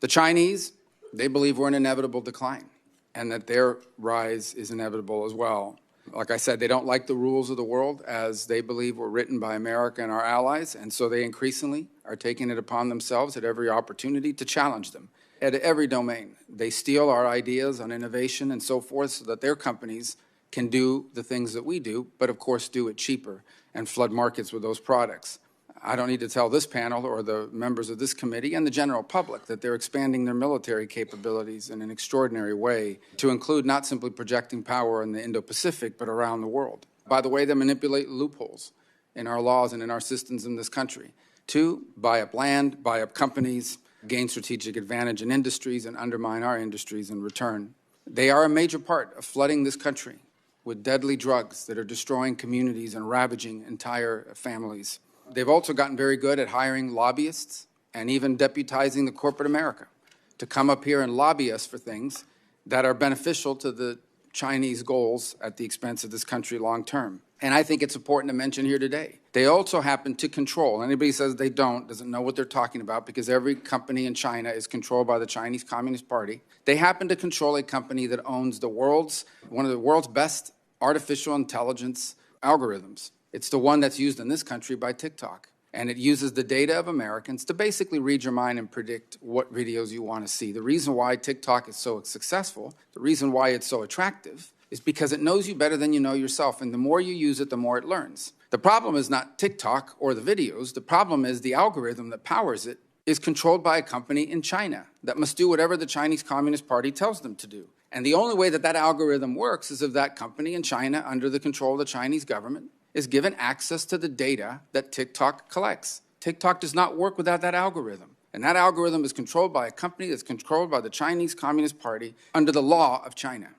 The Chinese, they believe we're in inevitable decline and that their rise is inevitable as well. Like I said, they don't like the rules of the world as they believe were written by America and our allies, and so they increasingly are taking it upon themselves at every opportunity to challenge them at every domain. They steal our ideas on innovation and so forth so that their companies can do the things that we do, but of course do it cheaper and flood markets with those products. I don't need to tell this panel or the members of this committee and the general public that they're expanding their military capabilities in an extraordinary way to include not simply projecting power in the Indo-Pacific, but around the world. By the way, they manipulate loopholes in our laws and in our systems in this country to buy up land, buy up companies, gain strategic advantage in industries, and undermine our industries in return. They are a major part of flooding this country with deadly drugs that are destroying communities and ravaging entire families. They've also gotten very good at hiring lobbyists and even deputizing the corporate America to come up here and lobby us for things that are beneficial to the Chinese goals at the expense of this country long term. And I think it's important to mention here today, they also happen to control. Anybody says they don't, doesn't know what they're talking about, because every company in China is controlled by the Chinese Communist Party. They happen to control a company that owns one of the world's best artificial intelligence algorithms. It's the one that's used in this country by TikTok. And it uses the data of Americans to basically read your mind and predict what videos you want to see. The reason why TikTok is so successful, the reason why it's so attractive, is because it knows you better than you know yourself. And the more you use it, the more it learns. The problem is not TikTok or the videos. The problem is the algorithm that powers it is controlled by a company in China that must do whatever the Chinese Communist Party tells them to do. And the only way that that algorithm works is if that company in China, under the control of the Chinese government, is given access to the data that TikTok collects. TikTok does not work without that algorithm. And that algorithm is controlled by a company that's controlled by the Chinese Communist Party under the law of China.